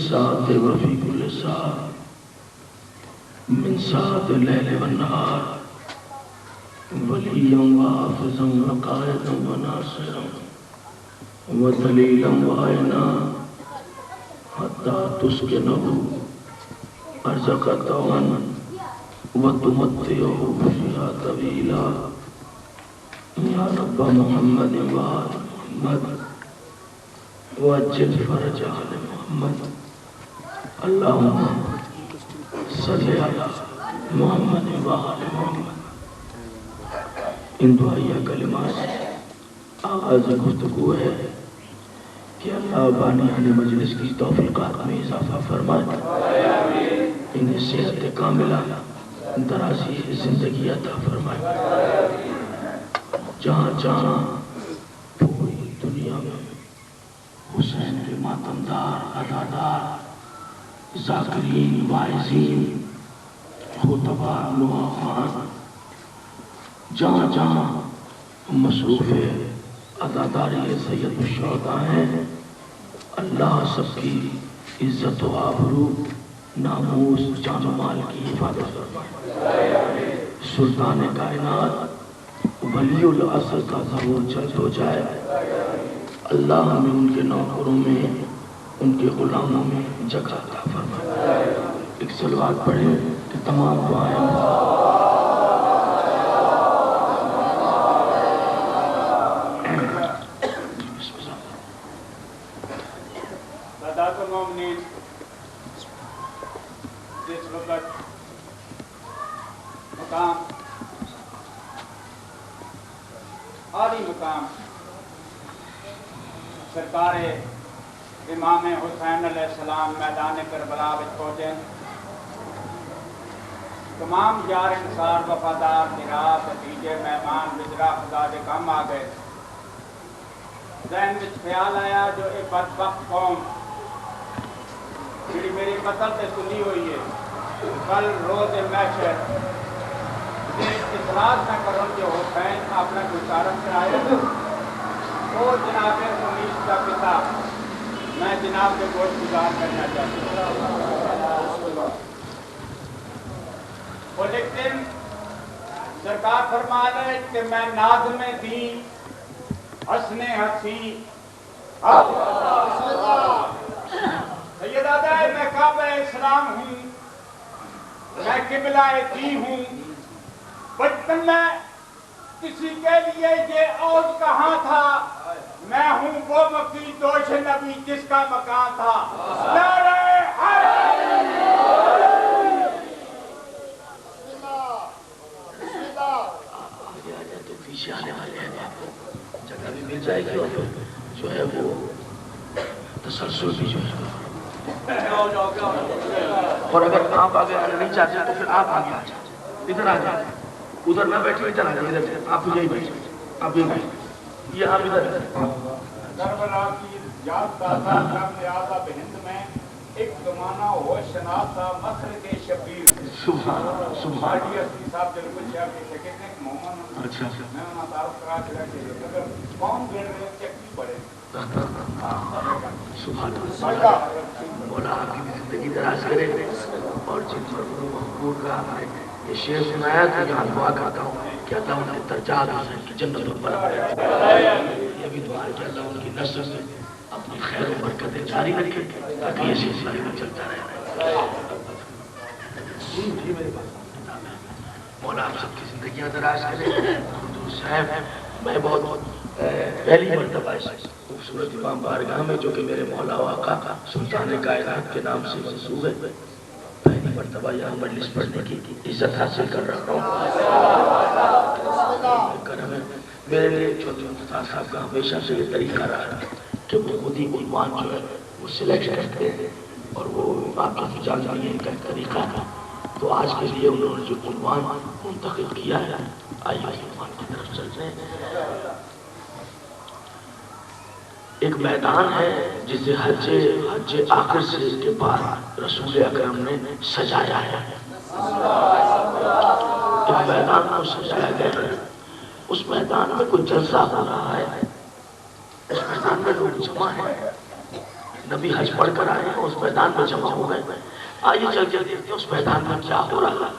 ساعت وفی کل ساعت من ساعت اللیل والنہار ولیا وحافظا وقائدا وناصرا ودلیلا وعینا حتی تسکنہ ارزق طوعا وتمتعہ فیہا طویلا یا رب محمد وآل محمد وعجل فرج آل محمد اللہم صلی علی محمد وآل محمد۔ ان دعائیہ کلمات آغاز گفتگو ہے کہ اللہ بانیان مجلس کی توفیقات میں اضافہ فرمائے، انہیں صحت کاملہ درازی زندگی عطا فرمائے، جہاں جہاں پوری دنیا میں حسین کے ماتمدار ادادار ذاکرین واعظین خطبہ نواخوان جہاں جہاں مصروف عزاداری سید الشہداء ہیں، اللہ سب کی عزت و آبرو ناموس جان و مال کی حفاظت فرمائے۔ سلطان کائنات ولی العصر کا ضرور جلد ہو جائے، اللہ ہمیں ان کے نوکروں میں ان کے غلاموں میں جگہ عطا فرمائے۔ ایک صلوات پڑھیں کہ تمام دعائیں جس وقت مقام عالی مقام سرکار امام حسین علیہ السلام میدان کربلا وچ پہنچے، تمام یار انصار وفادار نگراہ بھتیجے مہمان وزرا خدا دے کام آ گئے۔ ذہن وچ خیال آیا جو اے بدبخت قوم جڑی میری قتل تے سنی ہوئی ہے، کل روز محشر اطلاعات نہ کرن جو حسین اپنا گزارت کرائے وہ جناب منیش کا پتا میں جناب کے گوشت گزار کرنا چاہتا ہوں۔ اور لیکن سرکار فرما رہے کہ میں ناظم دین حسن حسی سید آدھا ہے میں کعبہ اسلام ہوں، میں قبلہ دی ہوں، بچپن میں کسی کے لیے یہ عود کہاں تھا، میں ہوں وہ مکی دوش نبی جس کا مکان تھا۔ نعرہ تو پیچھے آنے والے ہیں، جگہ بھی مل جائے گی اور جو ہے وہ تسلسل بھی جو ہے، اور اگر آپ آگے آنے نہیں چاہتے تو پھر آپ آگے آ جائیں، ادھر آ جائیں، ادھر نہ بیٹھیں، ادھر آ جائیں، ادھر آپ یہی بیٹھیں، آپ یہی بیٹھیں، یہ آپ ادھر کربلا کی یاد تازہ قبل آزاد ہند میں ایک زمانہ ہو شناسا مصر کے شبیر سبحان سبحان صاحب جب کچھ شاہ کے شکر نے محمد میں انہاں تعارف کرا دیا کہ اگر قوم گھڑ رہے چکی پڑے سبحان اللہ، مولا آپ کی زندگی دراز کرے اور جن پر محبوب کا ہمارے یہ شعر سنایا تو یہاں دعا کرتا ہوں کہ اللہ ان کے درجات حسین کی جنت پر بڑھائے، یہ بھی دعا ہے کہ اللہ ان کی نسل سے اپنی خیر و برکتیں جاری رکھے تاکہ یہ سلسلہ میں چلتا رہے۔ جی میرے پاس مولا آپ سب کی زندگیاں دراز کرے۔ صاحب میں بہت پہلی مرتبہ اس خوبصورت امام بارگاہ میں جو کہ میرے مولا و آقا سلطان کائنات کے نام سے منسوب ہے، پہلی مرتبہ یہاں مجلس پڑھنے کی عزت حاصل کر رہا ہوں۔ کرم ہے میرے لیے چھوٹے استاد صاحب کا ہمیشہ سے یہ طریقہ رہا کہ وہ خود ہی عنوان جو ہے وہ سلیکٹ کرتے ہیں اور وہ آپ کی جانکاری کا طریقہ ہے، تو آج کے لیے انہوں نے جو عنوان منتخب کیا ہے، آئیے عنوان کی طرف چلتے ہیں۔ ایک میدان ہے جسے حج آخر سے کے بعد رسول اکرم نے سجایا ہے، ایک میدان کو سجایا گیا ہے اس میدان میں کوئی جلسہ ہو رہا ہے، اس میدان میں لوگ جمع ہیں، نبی حج پڑھ کر آئے ہیں، اس میدان میں جمع ہو گئے. آئیے چل کے دیکھتے ہیں اس میدان میں کیا ہو رہا ہے.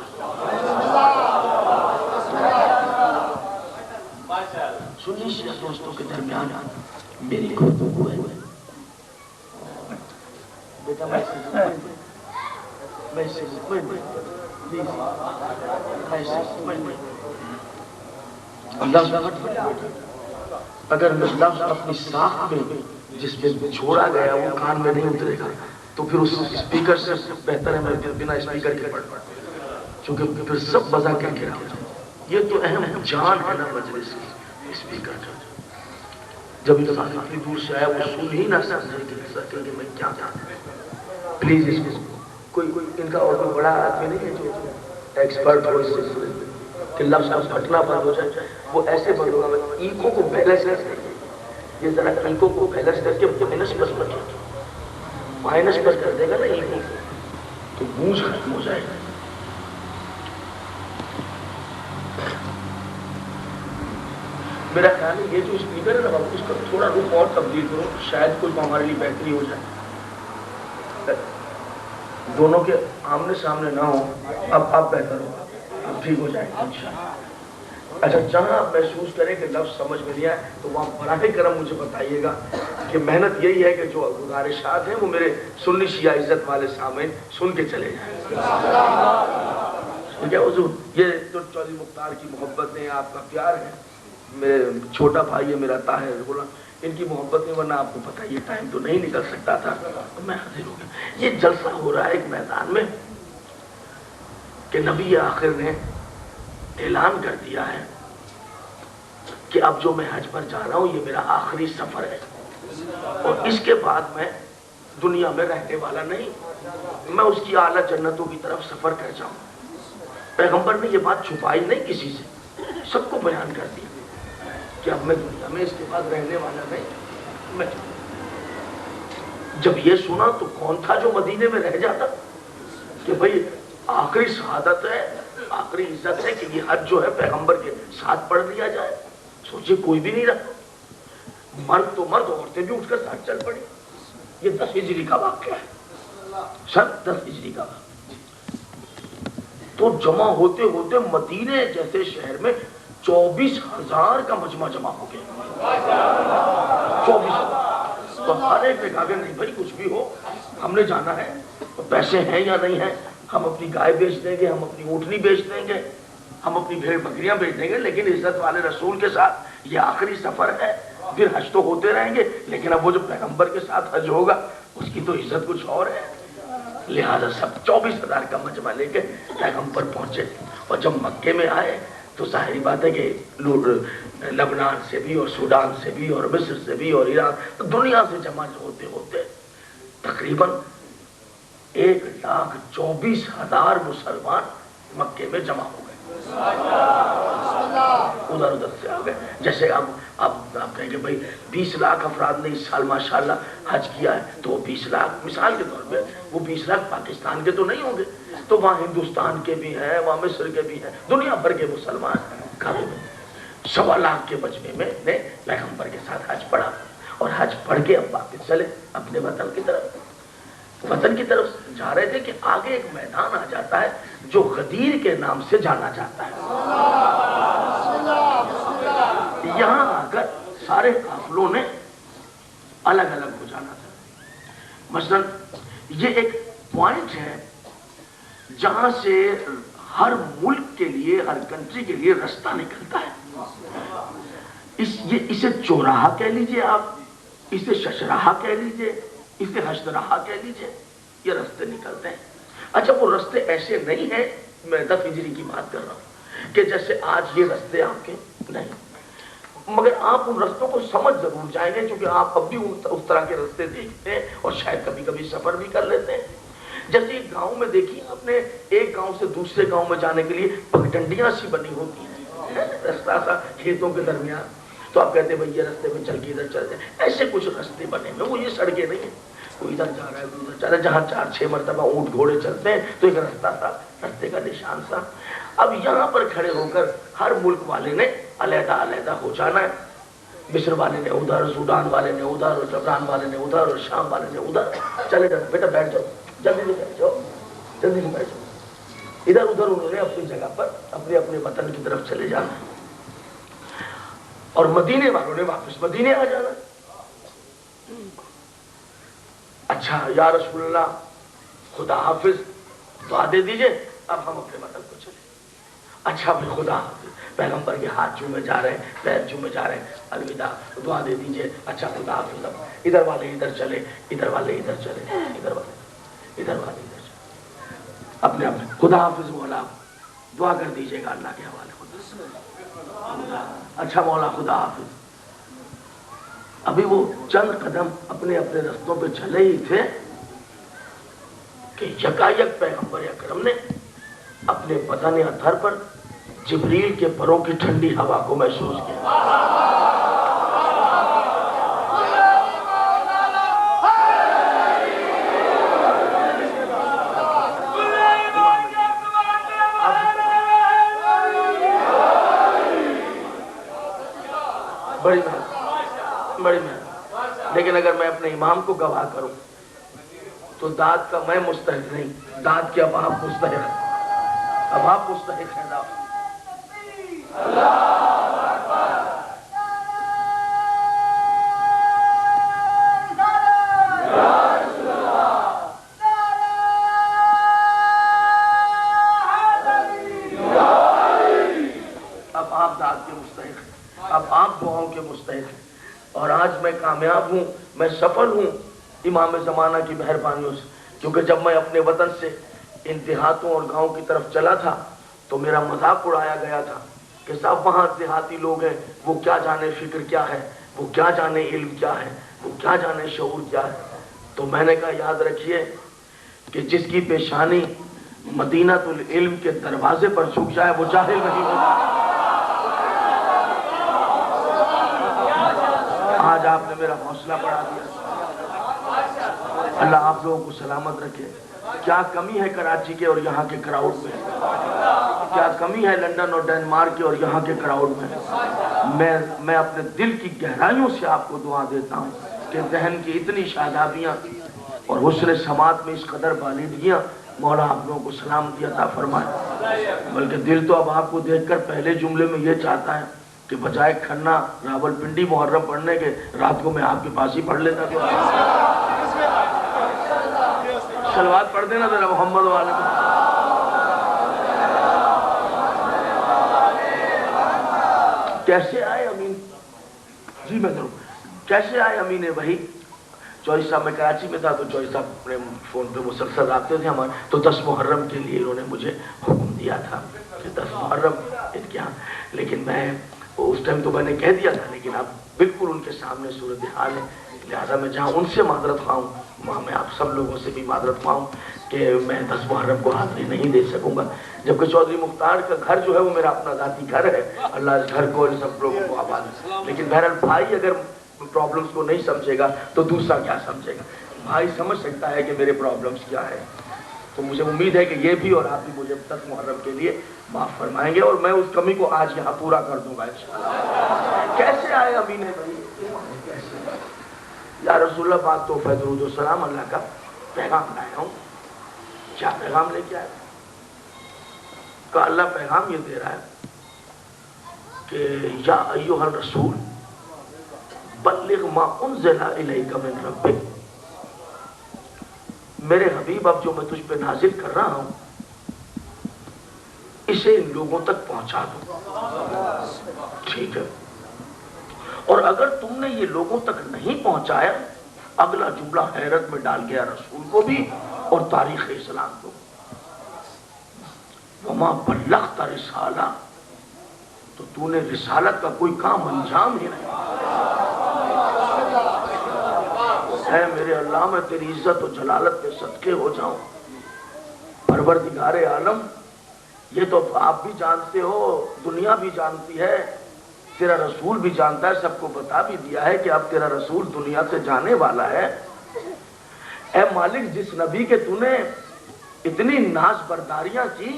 سنی شیعہ دوستوں کے درمیان میری گفتگو ہے. بیٹا میں اگر لفظ اپنی ساخت میں جس میں چھوڑا گیا وہ کان میں نہیں اترے گا تو پھر اس اسپیکر سے بہتر ہے میں بنا اسپیکر کے پڑھ چونکہ پھر سب بزا کر کے رہا. یہ تو اہم جان ہے نا مجلس کی اسپیکر کا. جب انسان اتنی دور سے آیا وہ سن ہی نہ سکے کہ میں کیا چاہتا ہوں. پلیز اس کو کوئی ان کا اور کوئی بڑا آدمی نہیں ہے جو ایکسپرٹ ہو اس سلسلے میں کہ لفظ کا پھٹنا بند ہو جائے. وہ ایسے بند ہوگا ایکو کو بیلنس کر کے یہ ذرا ایکو کو بیلنس کر کے مائنس پر کر دے گا نا ایکو تو گونج ختم ہو جائے گا. میرا خیال ہے یہ جو اسپیکر ہے نا بابو اس کا تھوڑا رخ اور تبدیل کرو شاید کوئی ہمارے لیے بہتری ہو جائے. دونوں کے آمنے سامنے نہ ہو اب بہتر ہوگا اب ٹھیک ہو جائے گا انشاءاللہ. اچھا جہاں آپ محسوس کریں کہ لفظ سمجھ میں نہیں آئے تو وہاں براہ کرم مجھے بتائیے گا کہ محنت یہی ہے کہ جو گزارشات ہیں وہ میرے سنی شیعہ عزت والے سامعین سن کے چلے جائیں. ٹھیک ہے حضور. یہ تو چودھری مختار کی محبت ہے آپ کا پیار ہے میرے چھوٹا بھائی ہے میرا طاہر غلام ان کی محبت ہے ورنہ آپ کو پتہ یہ ٹائم تو نہیں نکل سکتا تھا تو میں حاضر ہو گیا. یہ جلسہ ہو رہا ہے ایک میدان میں کہ نبی آخر نے اعلان کر دیا ہے کہ اب جو میں حج پر جا رہا ہوں یہ میرا آخری سفر ہے اور اس کے بعد میں دنیا میں رہنے والا نہیں. میں اس کی اعلیٰ جنتوں کی طرف سفر کر جاؤں. پیغمبر نے یہ بات چھپائی نہیں کسی سے سب کو بیان کر دیا کہ اب میں دنیا میں اس کے بعد رہنے والا نہیں. میں جب یہ سنا تو کون تھا جو مدینے میں رہ جاتا کہ بھئی آخری شہادت ہے آخری عزت ہے کہ یہ حج جو ہے پیغمبر کے ساتھ پڑھ لیا جائے. سوچے کوئی بھی نہیں رہا. مرد تو مرد عورتیں بھی اٹھ کر ساتھ چل پڑی. یہ 10 ہجری کا واقعہ ہے سر 10 ہجری کا واقعہ. تو جمع ہوتے ہوتے مدینے جیسے شہر میں 24,000 کا مجمع جمع ہو گیا. 24,000 تو ہر ایک نے کہا کہ نہیں بھائی کچھ بھی ہو ہم نے جانا ہے. پیسے ہیں یا نہیں ہیں ہم اپنی گائے بیچ دیں گے ہم اپنی اونٹنی بیچ دیں گے ہم اپنی بھیڑ بکریاں بیچ دیں گے لیکن عزت والے رسول کے ساتھ یہ آخری سفر ہے. پھر حج تو ہوتے رہیں گے لیکن اب وہ جو پیغمبر کے ساتھ حج ہوگا اس کی تو عزت کچھ اور ہے. لہذا سب 24,000 کا مجمع لے کے پیغمبر پہنچے اور جب مکے میں آئے تو ظاہری بات ہے کہ لبنان سے بھی اور سوڈان سے بھی اور مصر سے بھی اور ایران دنیا سے جمع ہوتے ہوتے تقریباً 1,24,000 مسلمان مکے میں جمع ہو گئے. ادھر سے آ گئے. جیسے اب آپ کہیں گے بھائی 20 لاکھ افراد نے اس سال ماشاءاللہ حج کیا ہے تو 20 لاکھ مثال کے طور پہ وہ 20 لاکھ پاکستان کے تو نہیں ہوں گے تو وہاں ہندوستان کے بھی ہیں وہاں مصر کے بھی ہیں دنیا بھر کے مسلمان کعبے میں 1.25 لاکھ کے مجمع میں نے پیغمبر کے ساتھ حج پڑھا اور حج پڑھ کے اب واپس چلے اپنے وطن کی طرف جا رہے تھے کہ آگے ایک میدان آ جاتا ہے جو غدیر کے نام سے جانا جاتا ہے. یہاں آ کر سارے قافلوں نے الگ الگ ہو جانا تھا. مثلا یہ ایک پوائنٹ ہے جہاں سے ہر ملک کے لیے ہر کنٹری کے لیے رستہ نکلتا ہے. اسے چوراہا کہہ لیجئے آپ اسے ششراہا کہہ لیجئے اسے حشراہا کہہ لیجئے یہ رستے نکلتے ہیں. اچھا وہ رستے ایسے نہیں ہیں میں 10 ہجری کی بات کر رہا ہوں کہ جیسے آج یہ رستے آپ کے نہیں مگر آپ ان رستوں کو سمجھ ضرور جائیں گے کیونکہ آپ اب بھی اس طرح کے رستے دیکھتے ہیں اور شاید کبھی کبھی سفر بھی کر لیتے ہیں. جیسے ایک گاؤں میں دیکھیے آپ نے ایک گاؤں سے دوسرے گاؤں میں جانے کے لیے پگڈنڈیاں سی بنی ہوتی ہیں رستہ سا کھیتوں کے درمیان تو آپ کہتے ہیں بھائی یہ رستے میں چل کے ادھر چل جائیں. ایسے کچھ رستے بنے ہوئے وہ یہ سڑکیں نہیں ہیں کوئی ادھر جا رہا ہے کوئی ادھر جا رہا ہے جہاں 4-6 مرتبہ اونٹ گھوڑے چلتے ہیں تو ایک رستہ تھا رستے کا نشان سا. اب یہاں پر کھڑے ہو کر ہر ملک والے نے علیحدہ علیحدہ ہو جانا ہے. مصر والے نے ادھر، سوڈان والے نے ادھر، اور لبنان والے نے ادھر، اور شام والے نے ادھر. چلے جاؤ بیٹا، بیٹھ جاؤ، جلدی سے بیٹھ جاؤ، جلدی سے بیٹھ جاؤ. ادھر ادھر انہوں نے اپنی جگہ پر اپنے اپنے وطن کی طرف چلے جانا ہے. اور مدینے والوں نے واپس مدینے آ جانا. اچھا یا رسول اللہ خدا حافظ، دعا دے دیجئے، اب ہم اپنے وطن کو چلے. اچھا بھائی خدا حافظ، پیغمبر کے ہاتھ چومے جا رہے ہیں، پیر چومے جا رہے ہیں، الوداع، دعا دے دیجئے. اچھا خدا حافظ. اب ادھر والے ادھر چلے، ادھر والے ادھر چلے، ادھر والے ادھر ادھر چلے. اپنے اپنے خدا حافظ مولا، دعا کر دیجئے گا اللہ کے حوالے. اچھا مولا خدا حافظ. ابھی وہ چند قدم اپنے اپنے رستوں پہ چلے ہی تھے کہ یکایک پیغمبر اکرم نے اپنے بدن اطہر پر جبریل کے پروں کی ٹھنڈی ہوا کو محسوس کیا. بڑی محنت، بڑی محنت. لیکن اگر میں اپنے امام کو گواہ کروں تو داد کا میں مستحق نہیں، داد کے اب آپ مستحق ہیں. اب آپ مستحق ہیں داد. اب آپ داد کے مستحق ہیں، اب آپ دعاؤں کے مستحق ہیں. اور آج میں کامیاب ہوں، میں سفل ہوں امام زمانہ کی مہربانیوں سے. کیونکہ جب میں اپنے وطن سے ان دیہاتوں اور گاؤں کی طرف چلا تھا تو میرا مذاق اڑایا گیا تھا کہ صاحب وہاں دیہاتی لوگ ہیں، وہ کیا جانے فکر کیا ہے، وہ کیا جانے علم کیا ہے، وہ کیا جانے شعور کیا ہے. تو میں نے کہا یاد رکھیے کہ جس کی پیشانی مدینۃ العلم کے دروازے پر جھک جائے وہ جاہل نہیں ہوتا. آج آپ نے میرا حوصلہ بڑھا دیا. اللہ آپ لوگوں کو سلامت رکھے. کیا کمی ہے کراچی کے اور یہاں کے کراؤڈ میں، کیا کمی ہے لندن اور ڈنمارک کے اور یہاں کے کراؤڈ میں. میں اپنے دل کی گہرائیوں سے آپ کو دعا دیتا ہوں کہ ذہن کی اتنی شادابیاں اور حسن سماعت میں اس قدر بالیدگیاں مولا آپ لوگوں کو سلامتی عطا فرمائے. بلکہ دل تو اب آپ کو دیکھ کر پہلے جملے میں یہ چاہتا ہے کہ بجائے کھنہ راول پنڈی محرم پڑھنے کے رات کو میں آپ کے پاس ہی پڑھ لیتا. صلوات پڑھ دینا ذرا محمد والے میں. کیسے آئے امین؟ جی میں ضرور. کیسے آئے امین وحی؟ چوہدری صاحب، میں کراچی میں تھا تو چوہدری صاحب اپنے فون پہ مسلسل رابطے تھے ہمارے. تو 10 محرم کے لیے انہوں نے مجھے حکم دیا تھا کہ 10 محرم اتقیان. لیکن میں اس ٹائم تو میں نے کہہ دیا تھا، لیکن اب بالکل ان کے سامنے صورتحال ہے، لہذا میں جہاں ان سے معذرت خواہوں وہاں میں آپ سب لوگوں سے بھی معذرت خواہوں کہ میں 10 محرم کو حاضری نہیں دے سکوں گا. جبکہ چودھری مختار کا گھر جو ہے وہ میرا اپنا ذاتی گھر ہے، اللہ اس گھر کو سب لوگوں کو آباد ہے. لیکن بہرحال بھائی اگر پرابلمس کو نہیں سمجھے گا تو دوسرا کیا سمجھے گا؟ بھائی سمجھ سکتا ہے کہ میرے پرابلمس کیا ہے. تو مجھے امید ہے کہ یہ بھی اور آپ بھی مجھے 10 محرم کے لیے معاف فرمائیں گے اور میں اس کمی کو آج یہاں پورا کر دوں گا انشاءاللہ. کیسے آئے امین بھائی؟ یا رسول اللہ پاک تو درود و سلام، اللہ کا پیغام لایا ہوں. کیا پیغام لے کے آئے؟ کہ اللہ پیغام یہ دے رہا ہے کہ یا ایھا الرسول بلغ ما انزل الیک من ربک. میرے حبیب اب جو میں تجھ پہ نازل کر رہا ہوں اسے ان لوگوں تک پہنچا دو. ٹھیک ہے. اور اگر تم نے یہ لوگوں تک نہیں پہنچایا، اگلا جملہ حیرت میں ڈال گیا رسول کو بھی اور تاریخ اسلام کو. وما بلغت رسالہ، تو تو نے رسالت کا کوئی کام انجام ہی نہیں. اے میرے اللہ، میں تیری عزت و جلالت کے صدقے ہو جاؤں. پروردگار عالم، یہ تو آپ بھی جانتے ہو، دنیا بھی جانتی ہے، تیرا رسول بھی جانتا ہے، سب کو بتا بھی دیا ہے کہ اب تیرا رسول دنیا سے جانے والا ہے. اے مالک، جس نبی کے تو نے اتنی ناز برداریاں کی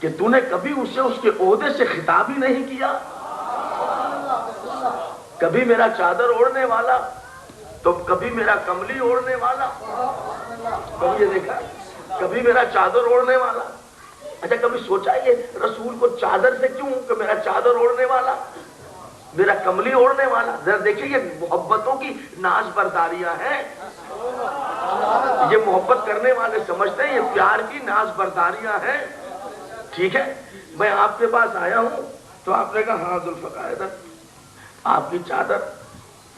کہ تو نے کبھی اسے اس کے عہدے سے خطاب ہی نہیں کیا. کبھی میرا چادر اوڑھنے والا تو کبھی میرا کملی اوڑھنے والا. کبھی یہ دیکھا, کبھی میرا چادر اوڑھنے والا. اچھا کبھی سوچا یہ رسول کو چادر سے کیوں کہ میرا چادر اوڑھنے والا, میرا کملی اوڑھنے والا؟ ذرا دیکھیے یہ محبتوں کی ناز برداریاں ہیں. یہ محبت کرنے والے سمجھتے ہیں یہ پیار کی ناز برداریاں ہیں. ٹھیک ہے, میں آپ کے پاس آیا ہوں تو آپ نے کہا ہاں ذوالفقار آپ کی چادر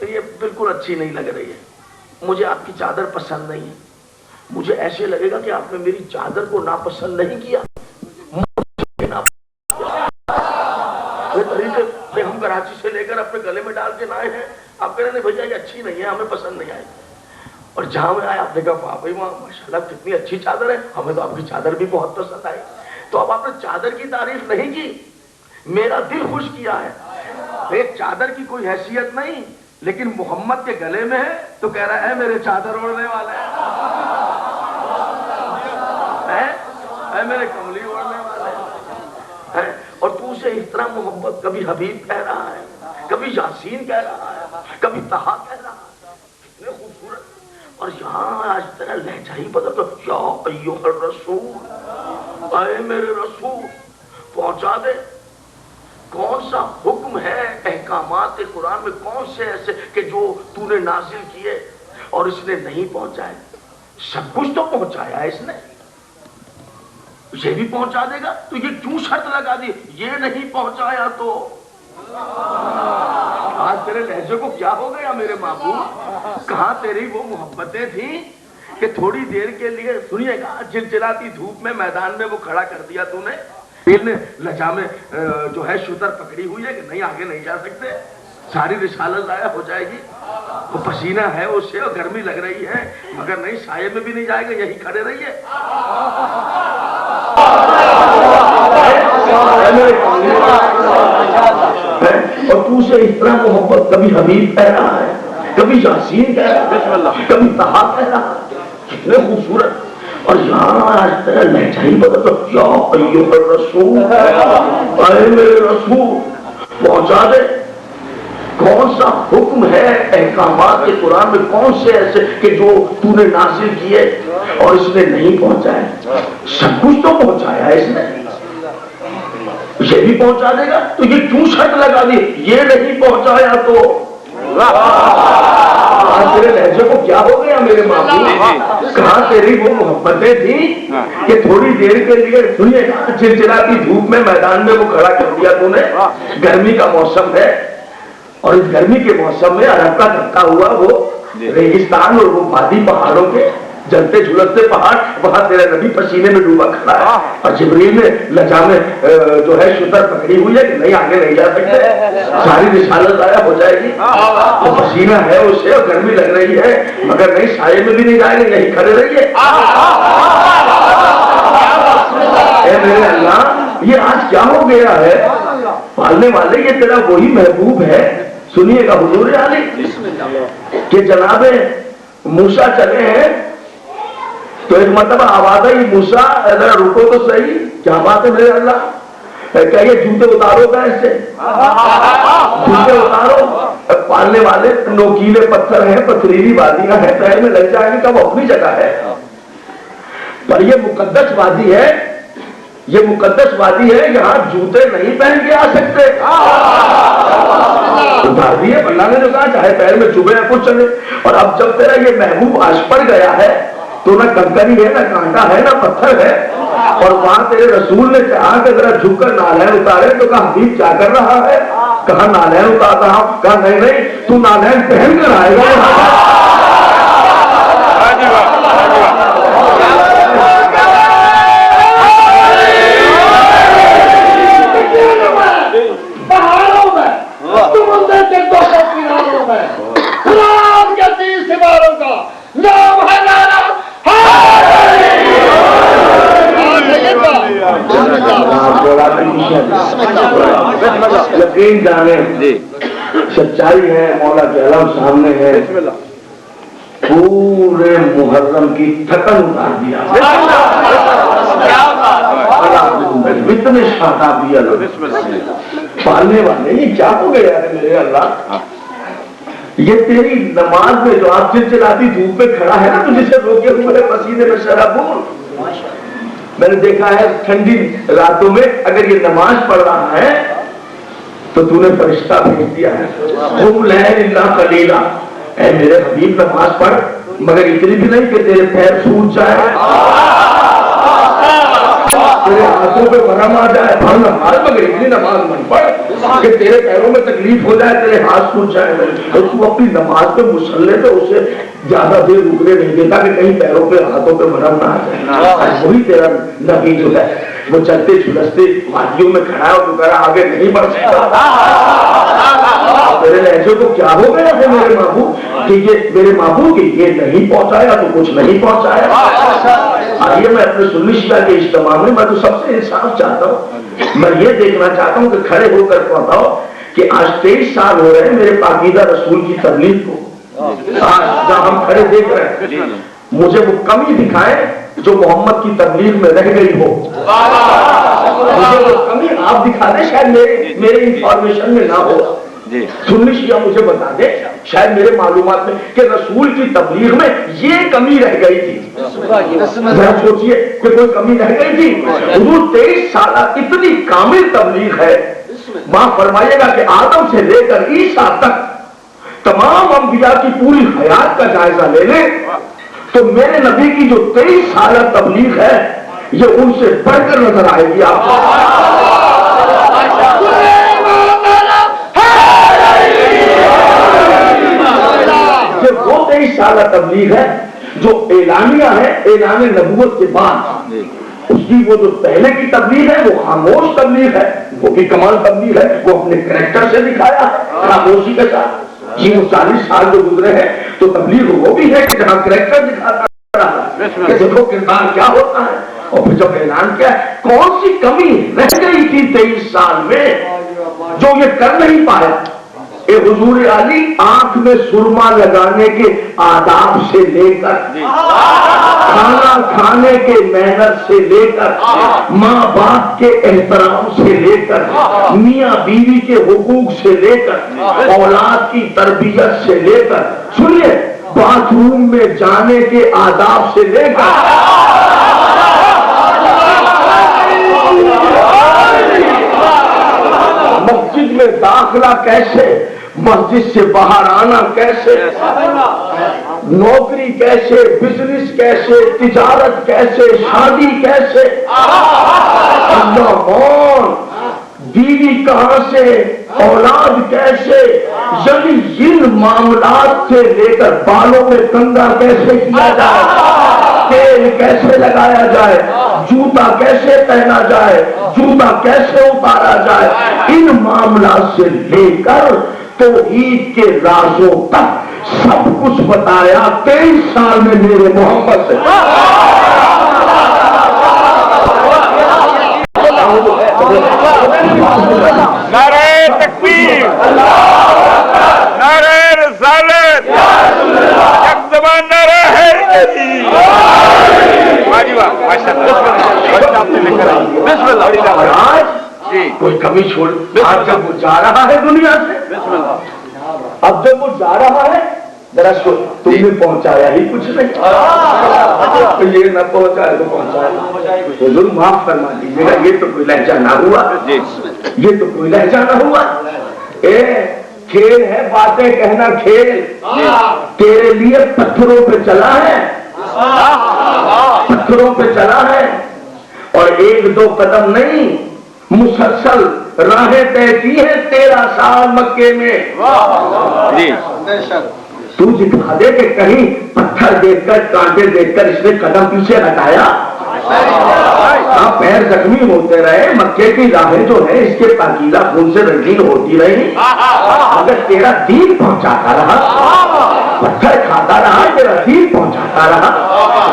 یہ بالکل اچھی نہیں لگ رہی ہے, مجھے آپ کی چادر پسند نہیں ہے. مجھے ایسے لگے گا کہ آپ نے میری چادر کو ناپسند نہیں کیا. طریقے سے ہم کراچی سے لے کر اپنے گلے میں ڈال کے لائے ہیں, آپ کہہ رہے ہیں بھیا یہ اچھی نہیں ہے, ہمیں پسند نہیں آئی. اور جہاں میں آیا آپ نے کہا واہ بھائی واہ ماشاءاللہ کتنی اچھی چادر ہے, ہمیں تو آپ کی چادر بھی بہت پسند آئی. تو اب آپ نے چادر کی تعریف نہیں کی, میرا دل خوش کیا ہے. ایک چادر کی کوئی حیثیت نہیں, لیکن محمد کے گلے میں ہے تو کہہ رہا ہے میرے چادر اوڑھنے والا ہے, میرے کملی اوڑھنے والا ہے. اور تو اسے اس طرح محبت, کبھی حبیب کہہ رہا ہے, کبھی یاسین کہہ رہا ہے, کبھی طہا کہہ رہا ہے. کتنے خوبصورت. اور یہاں آج تیرا لہجہ ہی بدل تو یا ایھا الرسول, اے میرے رسول پہنچا دے. کون سا حکم ہے احکامات قرآن میں, کون سے ایسے کہ جو تو نے نازل کیے اور اس نے نہیں پہنچائے؟ سب کچھ تو پہنچایا ہے اس نے, یہ بھی پہنچا دے گا. تو یہ کیوں شرط لگا دی یہ نہیں پہنچایا تو؟ آج تیرے لہجے کو کیا ہو گیا میرے محبوب؟ کہاں تیری وہ محبتیں تھیں کہ تھوڑی دیر کے لیے, سنیے گا, چلچلاتی دھوپ میں میدان میں وہ کھڑا کر دیا تو نے. لجا میں جو ہے شتر پکڑی ہوئی ہے کہ نہیں آگے نہیں جا سکتے, ساری رسالت ضائع ہو جائے گی. وہ پسینہ ہے اس سے اور گرمی لگ رہی ہے, مگر نہیں سائے میں بھی نہیں جائے گا, یہی کھڑے رہیے. اور تو سے اس طرح محبت, کبھی حبیب کہہ رہا ہے, کبھی یاسین کہہ رہا ہے, کبھی طہا کہہ رہا ہے. کتنے خوبصورت. اور یہاں آج تیرا لہجہ ہی بدل تو یا ایھا الرسول, اے میرے رسول پہنچا دے. کون سا حکم ہے احکامات کے قرآن میں, کون سے ایسے کہ جو تو نے نازل کیے اور اس نے نہیں پہنچائے؟ سب کچھ تو پہنچایا ہے اس نے, یہ بھی پہنچا دے گا. تو یہ کیوں شرط لگا دی یہ نہیں پہنچایا تو؟ آج تیرے لہجے کو کیا ہو گیا میرے محبوب؟ کہاں تیری وہ محبتیں تھیں کہ تھوڑی دیر کے لیے, سنیے گا, چلچلاتی دھوپ میں میدان میں وہ کھڑا کر دیا تو نے. گرمی کا موسم ہے اور اس گرمی کے موسم میں عرب کا دھکا ہوا وہ ریگستان اور وہ وادی پہاڑوں کے جلتے جھلستے پہاڑ, وہاں تیرا نبی پسینے میں ڈوبا کھڑا ہے. اور جبریل نے لجا میں جو ہے شتر پکڑی ہوئی ہے کہ نہیں آگے نہیں جا سکتے, ساری رسالت ضائع ہو جائے گی. وہ پسینہ ہے اس سے اور گرمی لگ رہی ہے, مگر نہیں سائے میں بھی نہیں جائیں گے, یہی کھڑے رہیے. اے میرے اللہ یہ آج کیا ہو گیا ہے؟ پالنے والے یہ تیرا وہی محبوب ہے. سنیے گا حضور علی کہ جناب موسیٰ چلے ہیں تو ایک مرتبہ آواز آئی, موسیٰ ذرا رکو تو صحیح, کیا بات ہے میرے اللہ, کیا یہ جوتے اتارو گا اس سے, جوتے اتارو. پالنے والے نوکیلے پتھر ہیں, پتھریلی وادیاں ہیں, پیر میں لگ جائیں گے کہ وہ اپنی جگہ ہے, پر یہ مقدس وادی ہے, یہ مقدس وادی ہے, یہاں جوتے نہیں پہن کے آ سکتے. اتار دیے, اللہ نے جو کہا چاہے پیر میں چبھے یا کچھ چلے. اور اب جب تیرا یہ محبوب آج پڑ گیا ہے تو نہ کنکری ہے, نہ کانٹا ہے, نہ پتھر ہے, اور وہاں تیرے رسول نے کہا کہ ذرا جھک کر نالین اتارے, تو کہا حبیب کیا کر رہا ہے؟ کہا نالین اتار رہا ہوں. کہا نہیں نہیں, تو نالین پہن کر آئے گا. یقین جانے سچائی ہے, مولا کے علم سامنے ہے, پورے محرم کی تھکن اتار دیا. اتنے شاداب دیا لوگ پالنے والے، یہ کیا ہو گیا ہے میرے اللہ؟ یہ تیری نماز میں جو آپ چلچلاتی دھوپ میں کھڑا ہے نا، تو جسے روکے ہوئے پسینے میں شرابور، میں نے دیکھا ہے ٹھنڈی راتوں میں اگر یہ نماز پڑھ رہا ہے تو تو نے فرشتہ بھیج دیا ہے، قم لیل الا قلیلا، اے میرے حبیب نماز پڑھ مگر اتنی بھی نہیں کہ تیرے پیر سوج جائے، تیرے ہاتھوں پہ مرم آ جائے، پڑھ نماز مگر اتنی نماز من پڑھ کہ تیرے پیروں میں تکلیف ہو جائے، تیرے ہاتھ سوج جائے، اور تو اپنی نماز پہ مصلے پہ اسے زیادہ دیر رکنے نہیں دیتا کہ کہیں پیروں پہ ہاتھوں پہ مرم نہ آ جائے۔ وہی تیرا نبی جو ہے وہ چلتے چھلستے وادیوں میں کھڑا ہے اور تو کہہ رہا آگے نہیں بڑھ سکتا۔ میرے لہجے کو کیا ہو گیا ہے میرے محبوب کہ یہ میرے محبوب کہ یہ نہیں پہنچایا تو کچھ نہیں پہنچایا۔ آئیے میں اپنے سنی شیعہ کے اجتماع میں تو سب سے انصاف چاہتا ہوں، میں یہ دیکھنا چاہتا ہوں کہ کھڑے ہو کر بتاؤ کہ آج 23 سال ہو رہے ہیں میرے پاکیزہ رسول کی تبلیغ کو، آج جہاں ہم کھڑے دیکھ رہے ہیں، مجھے وہ کمی دکھائے جو محمد کی تبلیغ میں رہ گئی ہو، مجھے وہ کمی آپ دکھا دیں، شاید میرے انفارمیشن میں نہ ہو، سنی شیعہ مجھے بتا دے شاید میرے معلومات میں کہ رسول کی تبلیغ میں یہ کمی رہ گئی تھی۔ ذرا سوچئے کہ کوئی کمی رہ گئی تھی؟ حضور 23 سالہ اتنی کامل تبلیغ ہے، ماں فرمائیے گا کہ آدم سے لے کر عیسیٰ تک تمام انبیاء کی پوری حیات کا جائزہ لے لیں تو میرے نبی کی جو 23 سالہ تبلیغ ہے یہ ان سے بڑھ کر نظر آئے گی آپ کو۔ یہ وہ 23 سالہ تبلیغ ہے جو اعلانیہ ہے، اعلان نبوت کے بعد اس کی وہ جو پہلے کی تبلیغ ہے وہ خاموش تبلیغ ہے، وہ بھی کمال تبلیغ ہے، وہ اپنے کریکٹر سے دکھایا ہے خاموشی کے ساتھ۔ جی وہ 40 سال جو گزرے ہیں تو تبلیغ وہ بھی ہے کہ جہاں کریکٹر دکھاتا رہا کہ دیکھو کردار کیا ہوتا ہے، اور پھر جب اعلان کیا کون سی کمی رہ گئی تھی 23 سال میں جو یہ کر نہیں پایا۔ اے حضور علی آنکھ میں سرما لگانے کے آداب سے لے کر، کھانا کھانے کے محنت سے لے کر، ماں باپ کے احترام سے لے کر، میاں بیوی کے حقوق سے لے کر، اولاد کی تربیت سے لے کر، سنیے باتھ روم میں جانے کے آداب سے لے کر، مسجد میں داخلہ کیسے، مسجد سے باہر آنا کیسے، نوکری کیسے، بزنس کیسے، تجارت کیسے، شادی کیسے، کون بیوی کہاں سے، اولاد کیسے، یعنی ان معاملات سے لے کر بالوں میں کنگا کیسے کیا جائے، تیل کیسے لگایا جائے، جوتا کیسے پہنا جائے، جوتا کیسے اتارا جائے، ان معاملات سے لے کر توحید کے رازوں تک سب کچھ بتایا 23 سال میں میرے محمد سے۔ نعرہ تکبیر، نعرہ رسالت، یک زبان نعرہ حیدری۔ کوئی کمی چھوڑ، آج جب وہ جا رہا ہے دنیا سے، اب جب وہ جا رہا ہے ذرا تم نے پہنچایا ہی کچھ نہیں، یہ نہ پہنچایا تو پہنچایا، حضور معاف فرما دیجیے گا، یہ تو کوئی لہجہ نہ ہوا، یہ تو کوئی لہجہ نہ ہوا۔ کھیل ہے باتیں کہنا، کھیل تیرے لیے پتھروں پہ چلا ہے، پتھروں پہ چلا ہے، اور 1-2 قدم نہیں، مسلسل راہیں طے کی ہے 13 سال مکے میں۔ تو دکھا دے کہ کہیں پتھر دیکھ کر، کانٹے دیکھ کر اس نے قدم پیچھے ہٹایا، پیر زخمی ہوتے رہے، مکے کی راہیں جو ہے اس کے پاکیزہ خون سے رنگین ہوتی رہی، اگر تیرا دین پہنچاتا رہا، پتھر کھاتا رہا، تیرا دین پہنچاتا رہا،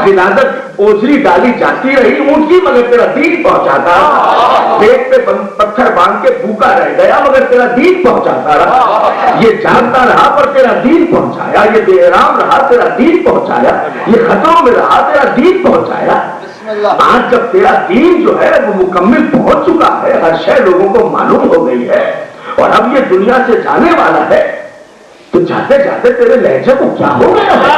غلازت اوجری ڈالی جاتی رہی اونٹ کی مگر تیرا دین پہنچاتا رہا، پیٹ پہ پتھر باندھ کے بھوکا رہ گیا مگر تیرا دین پہنچاتا رہا، یہ جانتا رہا پر تیرا دین پہنچایا، یہ بے احرام رہا تیرا دین پہنچایا، یہ خطروں میں رہا تیرا دین پہنچایا۔ آج جب تیرا دین جو ہے وہ مکمل پہنچ چکا ہے، ہر شے لوگوں کو معلوم ہو گئی ہے اور اب یہ دنیا سے جانے والا ہے، تو جاتے جاتے تیرے لہجے کو کیا ہو گیا ہے؟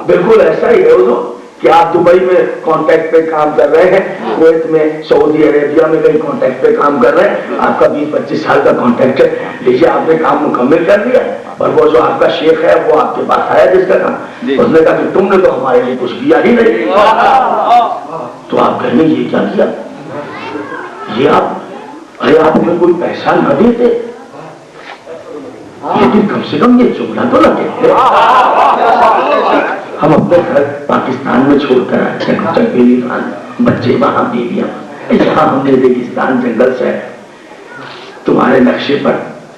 بالکل ایسا ہی ہے حضور کہ آپ دبئی میں کانٹیکٹ پہ کام کر رہے ہیں، کویت میں، سعودی عربیہ میں کہیں کانٹیکٹ پہ کام کر رہے ہیں، آپ کا 20-25 سال کا کانٹیکٹ ہے، لیجیے آپ نے کام مکمل کر دیا، اور وہ جو آپ کا شیخ ہے وہ آپ کے پاس آیا جس کا کام، اس نے کہا کہ تم نے تو ہمارے لیے کچھ کیا ہی نہیں، تو آپ کہیں گے یہ کیا کیا؟ یہ آپ ہمیں کوئی پیسہ نہ دیتے، لیکن کم سے کم یہ جملہ تو نہ کہتے۔ ہم اپنے گھر پاکستان میں چھوڑ کر آئے چنگیلی خان، بچے وہاں، بیویاں یہاں، ہم نے ریگستان جنگل سے تمہارے نقشے پر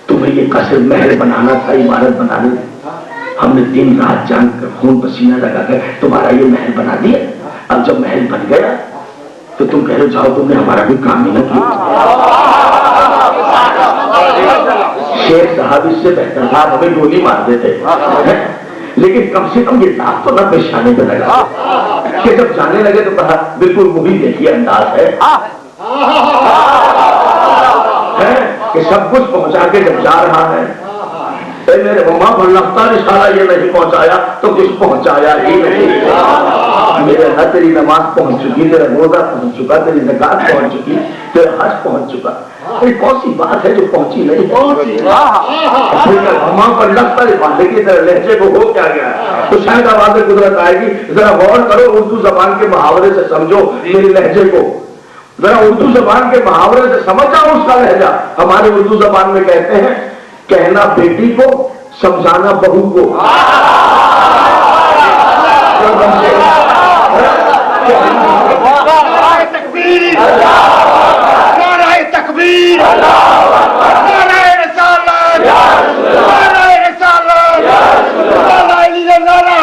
تمہیں یہ قصر محل بنانا تھا، عمارت بنانے تھی، ہم نے دن رات جان کر خون پسینہ لگا کر تمہارا یہ محل بنا دیا۔ اب جب محل بن گیا تو تم کہہ رہے جاؤ تم نے ہمارا کوئی کام ہی نہ کیا۔ شیخ صاحب اس سے بہتر تھا، ہمیں گولی مار دیتے، لیکن کم سے کم یہ داغ تو نہ پیشانے پہ لگا کہ جب جانے لگے تو کہا بالکل وہی دیکھیے انداز ہے کہ سب کچھ پہنچا کے جب جا رہا ہے، میرے ماما کو لگتا نشانہ یہ نہیں پہنچایا تو کچھ پہنچایا ہی نہیں۔ میرے اللہ تیری نماز پہنچ چکی، تیرا روزہ پہنچ چکا، تیری زکات پہنچ چکی، تیرا حج پہنچ چکا، یہ کون سی بات ہے جو پہنچی نہیں؟ ماما پر لگتا ہے کہ تیرے لہجے کو ہو کیا گیا، تو شاید آواز قدرت آئے گی، ذرا غور کرو، اردو زبان کے محاورے سے سمجھو میرے لہجے کو، ذرا اردو زبان کے محاورے سے سمجھ جاؤ اس کا لہجہ۔ ہمارے اردو زبان میں کہتے ہیں کہنا بیٹی کو، سمجھانا بہو کو۔ تکبیر، نعرہ تکبیر، نعرہ رسالت، نعرہ رسالت، نعرہ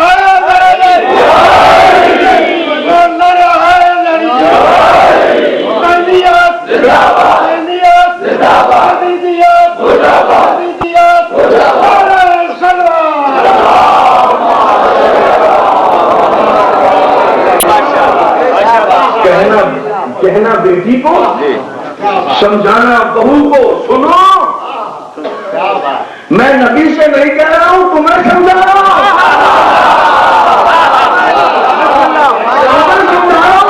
کہنا بیٹی کو، سمجھانا بہو کو۔ سنو، میں نبی سے نہیں کہہ رہا ہوں، تمہیں سمجھا رہا ہوں،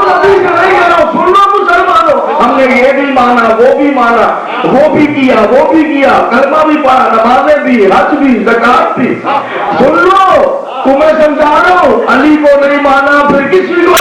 نبی سے نہیں کہہ رہا ہوں۔ سن لو مسلمانوں، ہم نے یہ بھی مانا، وہ بھی مانا، وہ بھی کیا، وہ بھی کیا، کلمہ بھی پڑھا، نمازیں بھی، حج بھی، زکات بھی۔ سن لو، تمہیں سمجھا رہا ہوں، علی کو نہیں مانا پھر کسی کو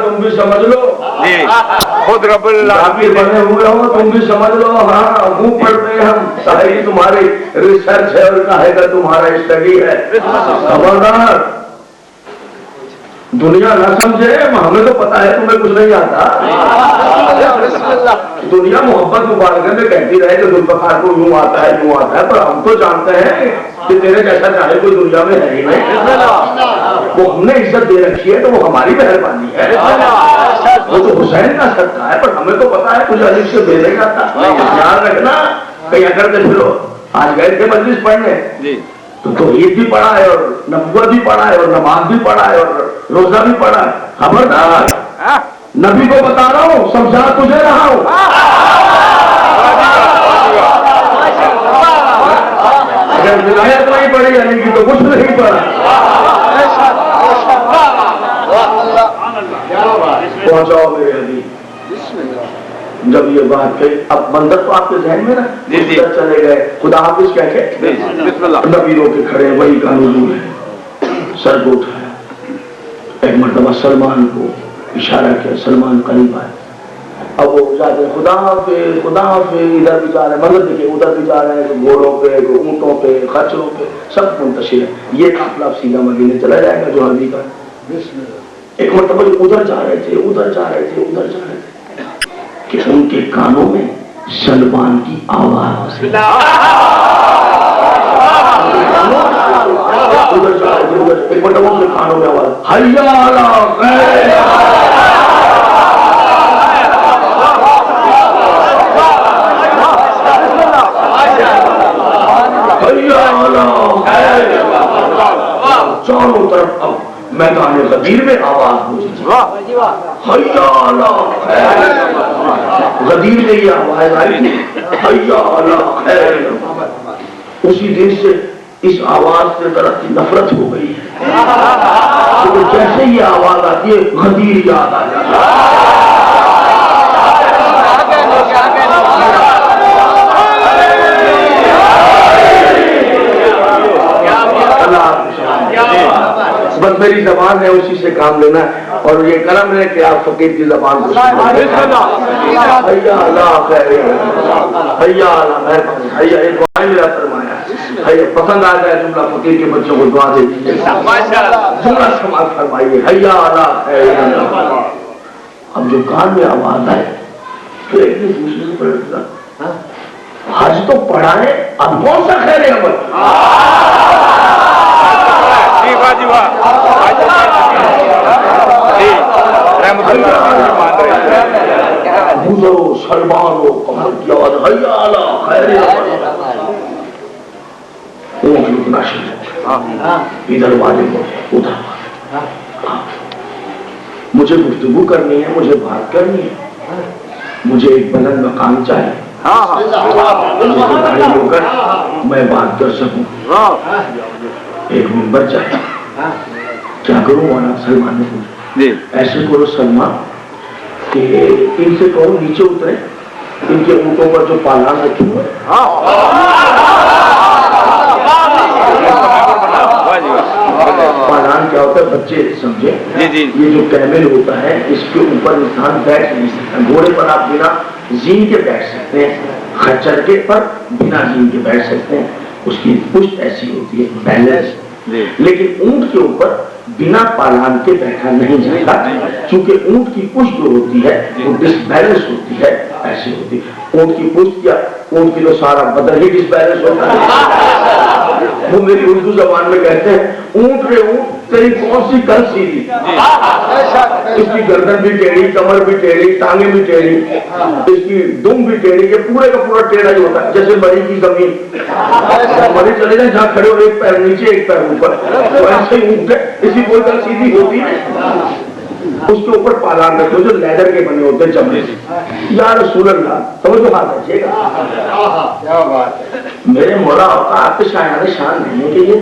تم بھی سمجھ لو، خود رب اللہ بنے ہوئے ہو، تم بھی سمجھ لو۔ ہاں منہ پڑھتے ہیں ہم، ساری تمہاری ریسرچ ہے اور کہے گا تمہارا اسٹڈی ہے۔ خبردار دنیا نہ سمجھے، ہمیں تو پتا ہے تمہیں کچھ نہیں آتا۔ دنیا محبت مبارکہ میں کہتی رہے کہ ذوالفقار کو یوں آتا ہے یوں آتا ہے، پر ہم تو جانتے ہیں کہ تیرے جیسا چاہے کوئی دنیا میں ہے ہی نہیں۔ وہ ہم نے عزت دے رکھی ہے تو وہ ہماری مہربانی ہے، وہ تو حسین کا صدقہ ہے، پر ہمیں تو پتا ہے تجھے علی سے بے نہیں آتا۔ یاد رکھنا کہیں کرتے پھرو، آج گئے تھے مجلس پڑھنے تو عید بھی پڑھا ہے اور نبوت بھی پڑھا ہے اور نماز بھی پڑھا ہے اور روزہ بھی پڑھا ہے۔ خبردار، نبی کو بتا رہا ہوں، سمجھا تجھے رہا ہوں۔ اگر ولایت نہیں پڑی علی کی تو کچھ نہیں پڑا. پہنچاؤ میرے علی. جب یہ بات کہی اب منظر تو آپ کے ذہن میں نا چلے گئے خدا حافظ کہہ کے نبی رو کے کھڑے وہی کا نزول ہے. سر کو اٹھایا ایک مرتبہ سلمان کو اشارہ کیا سلمان قریب آئے. اب وہ جاتے ہیں خدا حافظ خدا حافظ ادھر بھی جا رہے ہیں مگر دیکھیں ادھر بھی جا رہے ہیں گھوڑوں پہ اونٹوں پہ خچروں پہ سب منتشر ہے. یہ قافلہ سیدھا مدینے چلا جائے گا جو حبیب کا. ایک مرتبہ جو ادھر جا رہے تھے ادھر جا رہے تھے ادھر جا رہے تھے کہ ان کے کانوں میں سلمان کی آواز ادھر جا رہے تھے ادھر ایک مرتبہ ان کے کانوں میں آواز حیا علی خیر چاروں طرف اب میدان غدیر میں آواز ہوئی. حیا علی خیر غدیر میں یہ آواز آئی تھی حیا علی خیر. اسی دن سے اس آواز سے ذرا سی نفرت ہو گئی ہے. جیسے یہ آواز آتی ہے غدیر یاد آ جاتا ہے. بس میری زبان ہے اسی سے کام لینا ہے اور یہ کرم ہے کہ آپ فقیر کی زبان کو میرا فرمایا پسند آ جائے جملہ فقیر کے بچوں کو دعا دے دیجیے جملہ سماعت فرمائیے حیا علی. اب جو کان میں آواز آئے تو ایک نے دوسرے سے پڑھا حج تو پڑھا ہے اب کون سا خیر عمل. سلمان ہو کمر کی آواز حیا علی خیر ادھر والے ادھر مجھے گفتگو کرنی ہے مجھے بات کرنی ہے مجھے ایک بلند مقام چاہیے ہو کر میں بات کر سکوں. ایک ممبر چاہیے. کیا کروں والا سلمان نے پوچھا. ایسے کرو سلمان کہ ان سے کہو نیچے اترے ان کے اونٹوں پر جو پالان رکھے ہوئے پالان کیا ہوتا ہے بچے سمجھے یہ جو کیمل ہوتا ہے اس کے اوپر انسان بیٹھ نہیں سکتا. گھوڑے پر آپ بنا زین کے بیٹھ سکتے ہیں خچر کے پر بنا زین کے بیٹھ سکتے ہیں. اس کی پشت ایسی ہوتی ہے بیلنس. لیکن اونٹ کے اوپر بنا پالان کے بیٹھا نہیں جاتا چونکہ اونٹ کی پشت جو ہوتی ہے وہ ڈس بیلنس ہوتی ہے ایسی ہوتی ہے. اونٹ کی پشت کیا اونٹ کی تو سارا بدن ہی ڈس بیلنس ہوتا ہے. وہ میری اردو زبان میں کہتے ہیں اونٹ رے اونٹ تیری کون سی کل سیدھی. اس کی گردن بھی ٹیڑھی کمر بھی ٹیڑھی ٹانگیں بھی ٹیڑھی اس کی دم بھی ٹیڑھی. یہ پورے کا پورا ٹیڑھا ہی ہوتا ہے جیسے مری کی زمین. مری چلے جائیں جہاں کھڑے ہو ایک پیر نیچے ایک پیر اوپر تو ایسے ہی اونٹ ہے. اسی کوئی کل سیدھی ہوتی ہے. اس کے اوپر پالان رکھو جو لیدر کے بنے ہوتے ہیں چمڑے سے. یا رسول اللہ توجہ ہاتھ رکھیے گا. میرے مولا آپ کے شاعر شان نہیں ہے کہ یہ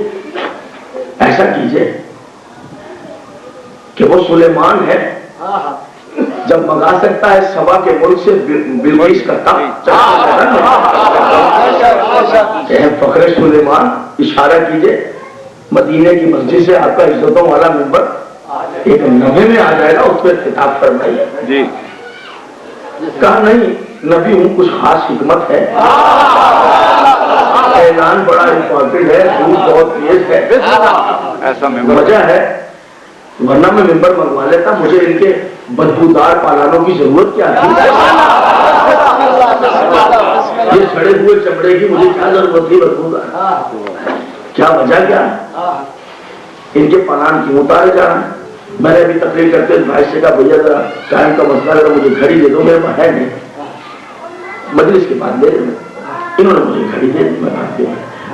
ایسا کیجئے کہ وہ سلیمان ہے جب منگا سکتا ہے سبا کے ملک سے بلقیس کا تخت فخر سلیمان اشارہ کیجئے مدینے کی مسجد سے آپ کا عزتوں والا ممبر ایک نبی میں آ جائے گا اس پہ خطاب فرمائیے. جی کہا نہیں نبی ہوں کچھ خاص حکمت ہے اعلان بڑا امپورٹنٹ ہے دودھ بہت تیز ہے ایسا وجہ ہے ورنہ میں ممبر منگوا لیتا. مجھے ان کے بدبودار پالانوں کی ضرورت کیا تھی. یہ سڑے ہوئے چمڑے کی مجھے کیا ضرورت تھی بدبودار. کیا وجہ کیا ان کے پالان کیوں اتارے جا رہے ہیں. میں نے ابھی تقریر کرتے بھائی سے کہا بھیا ذرا ٹائم کا مسئلہ ہے مجھے گھڑی دے دو. میرے پاس ہے نہیں. مجلس کے بعد دے دیں. انہوں نے مجھے گھڑی دے دی. میں بات دے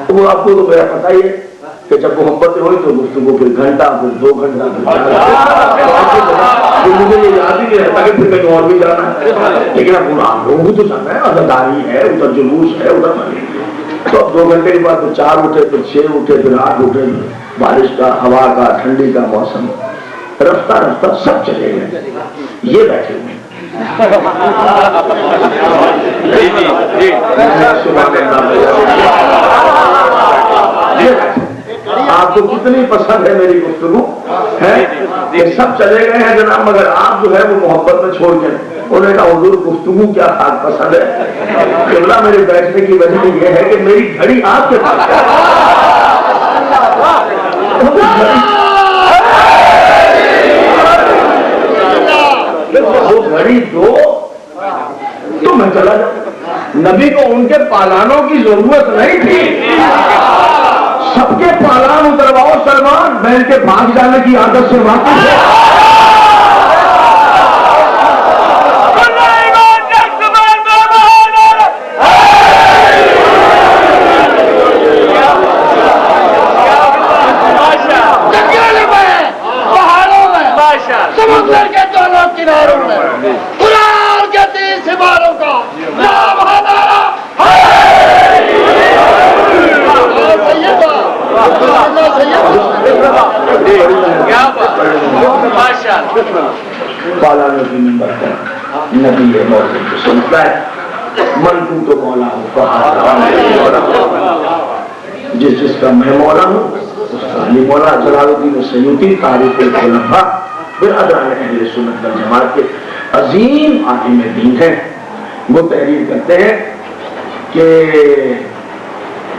وہ آپ کو تو میرا پتہ ہی ہے کہ جب محبتیں ہوئی تو گفتگو پھر گھنٹہ پھر 2 گھنٹہ مجھے یہ یاد ہی نہیں رہتا کہ پھر کہیں اور بھی جانا ہے. لیکن اب آپ لوگوں کو تو جانا ہے عزاداری ہے ادھر جلوس ہے ادھر تو اب 2 گھنٹے کے بعد پھر 4 اٹھے، پھر 6 اٹھے، پھر 8 اٹھے، بارش کا، ہوا کا، ٹھنڈی کا موسم، رفتہ رفتہ سب چلے گئے، یہ بیٹھے ہوئے آپ کو کتنی پسند ہے میری گفتگو ہے کہ سب چلے گئے ہیں جناب، مگر آپ جو ہے وہ محبت میں چھوڑ کے انہوں نے کہا حضور گفتگو کیا خاص پسند ہے؟ قبلہ میرے بیٹھنے کی وجہ یہ ہے کہ میری گھڑی آپ کے پاس ہے، وہ گھڑی دو تو میں چلا جاؤں۔ نبی کو ان کے پالانوں کی ضرورت نہیں تھی، سب کے پالان اترواؤ سلمان، بہن کے بھاگ جانے کی عادت سے واقف ہے۔ سمندر کے دونوں کناروں میں قرآن کے 30 سپاروں کا نام ہمارا پالانوں کی ممبر پر نبی ہے موضوع کو سنتا ہے، من کو تو مولا ہو کہا، جس کا میں مولا ہوں اس کا علی مولا۔ جلال الدین سیوطی تاریخ الخلفاء برادران اہل سنت والجماعت کے عظیم عالم دین ہیں، وہ تحریر کرتے ہیں کہ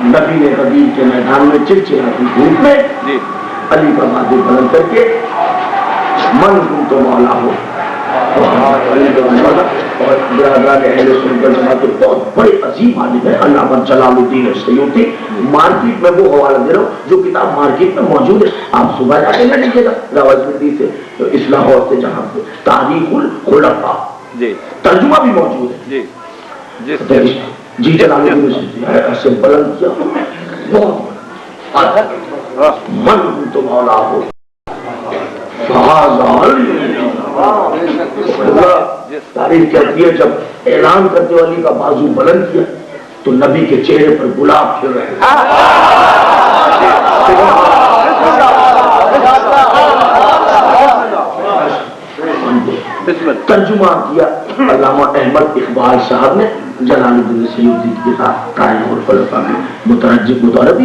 نبی نے غدیر کے میدان میں چلچلاتی دھوپ میں علی کا بازو بلند کر کے من تو مولا ہو اور برادران اہل سنت والجماعت کے بہت بڑے عظیم عالم ہے علامہ جلال الدین سیوطی۔ مارکیٹ میں وہ حوالہ دے رہا ہوں جو کتاب مارکیٹ میں موجود ہے، آپ صبح جا کے لے لیجیے گا، راولپنڈی سے اصلاح سے جہاں پہ تاریخ الخلفاء ترجمہ بھی موجود ہے۔ جی جلال الدین سیوطی ایسے بلند کیا بہت من تو مولا ہو، تاریخ کہتی ہے جب اعلان کرنے والی کا بازو بلند کیا تو نبی کے چہرے پر گلاب کھل رہے ترجمہ کیا علامہ احمد اقبال صاحب نے جلال الدین سیوطی کی کتاب تاریخ الخلفاء میں مترجم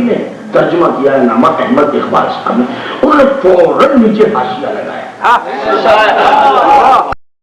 میں ترجمہ کیا علامہ احمد اقبال صاحب نے، انہوں نے فوراً نیچے حاشیہ لگایا